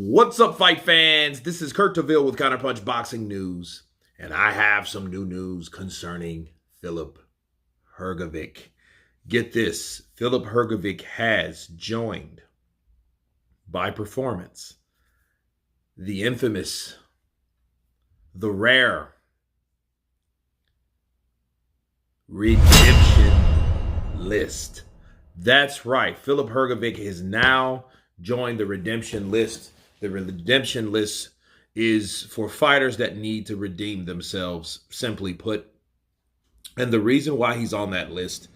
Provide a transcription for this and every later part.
What's up, fight fans? This is Kurt DeVille with Counterpunch Boxing News, and I have some new news concerning Filip Hrgovic. Get this, Filip Hrgovic has joined, by performance, the infamous, the rare redemption list. That's right, Filip Hrgovic has now joined the redemption list. The redemption list is for fighters that need to redeem themselves, simply put. And the reason why he's on that list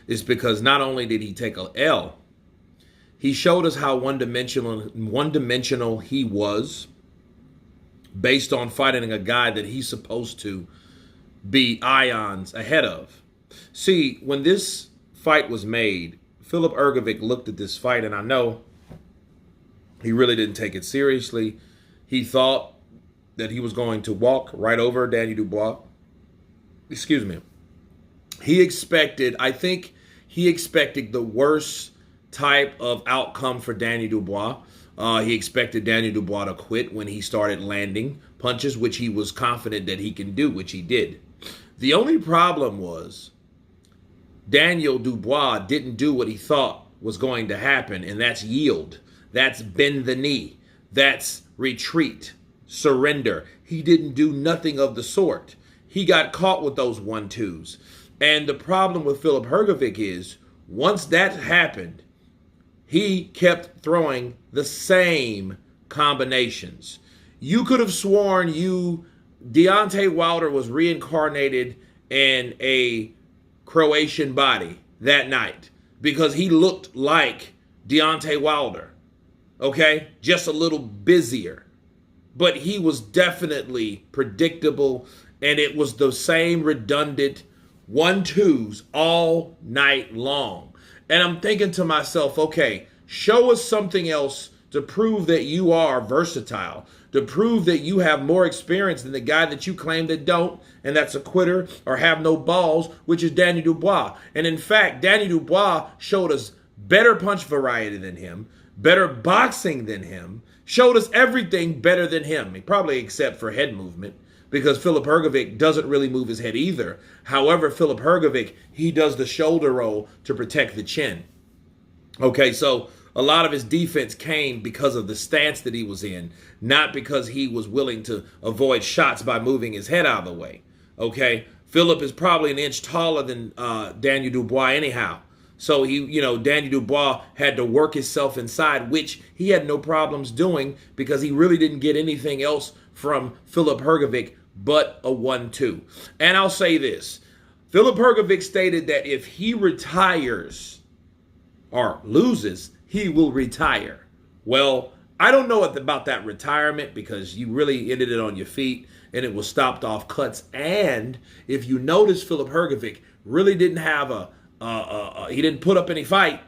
is because not only did he take a L, he showed us how one-dimensional he was based on fighting a guy that he's supposed to be ions ahead of. See, when this fight was made, Filip Hrgovic looked at this fight, and I know he really didn't take it seriously. He thought that he was going to walk right over Danny Dubois. Excuse me. I think he expected the worst type of outcome for Danny Dubois. He expected Danny Dubois to quit when he started landing punches, which he was confident that he can do, which he did. The only problem was Daniel Dubois didn't do what he thought was going to happen, and that's yield. That's bend the knee. That's retreat, surrender. He didn't do nothing of the sort. He got caught with those 1-2s. And the problem with Filip Hrgovic is, once that happened, he kept throwing the same combinations. You could have sworn Deontay Wilder was reincarnated in a Croatian body that night because he looked like Deontay Wilder. Okay, just a little busier. But he was definitely predictable, and it was the same redundant 1-2s all night long. And I'm thinking to myself, okay, show us something else to prove that you are versatile, to prove that you have more experience than the guy that you claim that don't, and that's a quitter or have no balls, which is Danny Dubois. And in fact, Danny Dubois showed us better punch variety than him, better boxing than him, showed us everything better than him, probably except for head movement, because Filip Hrgovic doesn't really move his head either. However, Filip Hrgovic, he does the shoulder roll to protect the chin. Okay, so a lot of his defense came because of the stance that he was in, not because he was willing to avoid shots by moving his head out of the way. Okay, Filip is probably an inch taller than Daniel Dubois anyhow. So Danny Dubois had to work himself inside, which he had no problems doing because he really didn't get anything else from Filip Hrgovic but a 1-2. And I'll say this, Filip Hrgovic stated that if he retires or loses, he will retire. Well, I don't know about that retirement because you really ended it on your feet and it was stopped off cuts. And if you notice, Filip Hrgovic really didn't have he didn't put up any fight.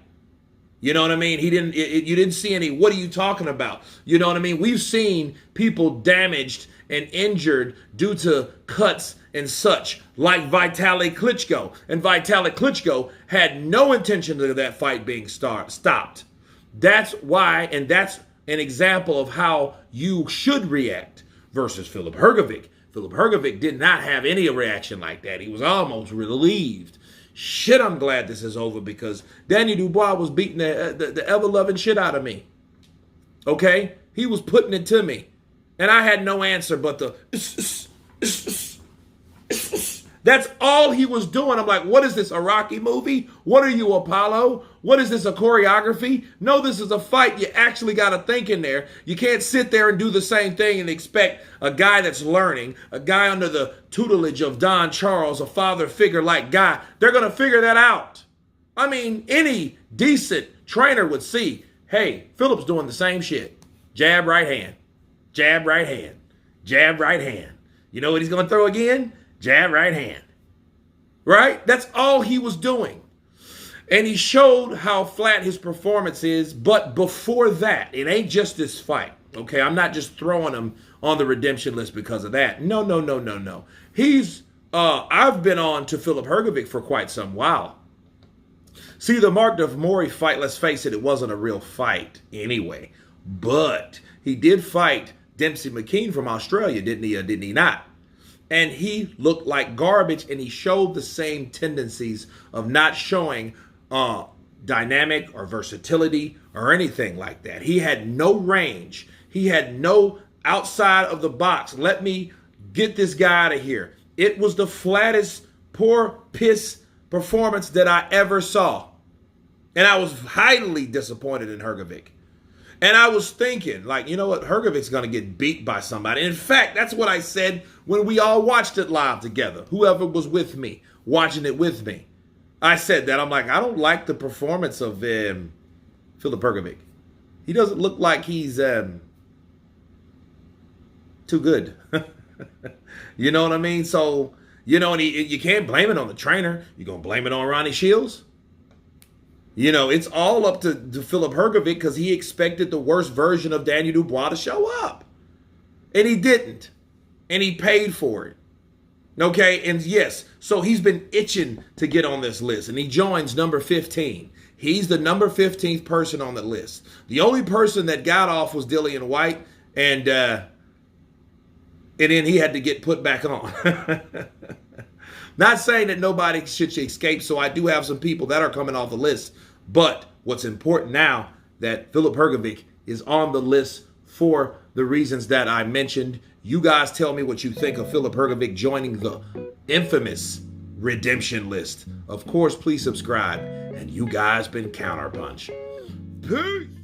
You know what I mean? You didn't see any, what are you talking about? You know what I mean? We've seen people damaged and injured due to cuts and such, like Vitaly Klitschko. And Vitaly Klitschko had no intention of that fight being stopped. That's why, and that's an example of how you should react versus Filip Hrgovic. Filip Hrgovic did not have any reaction like that. He was almost relieved. Shit, I'm glad this is over because Danny Dubois was beating the ever-loving shit out of me. Okay? He was putting it to me. And I had no answer but the... That's all he was doing. I'm like, what is this, a Rocky movie? What are you, Apollo? What is this, a choreography? No, this is a fight. You actually got to think in there. You can't sit there and do the same thing and expect a guy that's learning, a guy under the tutelage of Don Charles, a father figure-like guy. They're going to figure that out. I mean, any decent trainer would see, hey, Philip's doing the same shit. Jab, right hand. Jab, right hand. Jab, right hand. You know what he's going to throw again? Jab, right hand. Right? That's all he was doing. And he showed how flat his performance is. But before that, it ain't just this fight. Okay? I'm not just throwing him on the redemption list because of that. No. I've been on to Filip Hrgovic for quite some while. See, the Mark DeMori fight, let's face it, it wasn't a real fight anyway. But he did fight Dempsey McKean from Australia, didn't he, or didn't he not? And he looked like garbage, and he showed the same tendencies of not showing dynamic or versatility or anything like that. He had no range. He had no outside of the box. Let me get this guy out of here. It was the flattest, poor piss performance that I ever saw. And I was highly disappointed in Hrgovic. And I was thinking, like, you know what? Hrgovic's going to get beat by somebody. In fact, that's what I said when we all watched it live together. Whoever was with me, watching it with me. I said that. I'm like, I don't like the performance of Filip Hrgovic. He doesn't look like he's too good. You know what I mean? So, you know, and you can't blame it on the trainer. You're going to blame it on Ronnie Shields? You know, it's all up to Filip Hrgovic because he expected the worst version of Daniel Dubois to show up. And he didn't. And he paid for it. Okay, and yes, so he's been itching to get on this list. And he joins number 15. He's the number 15th person on the list. The only person that got off was Dillian White. And then he had to get put back on. Not saying that nobody should escape, so I do have some people that are coming off the list. But what's important now that Filip Hrgovic is on the list for the reasons that I mentioned. You guys tell me what you think of Filip Hrgovic joining the infamous redemption list. Of course, please subscribe. And you guys been Counterpunch. Peace!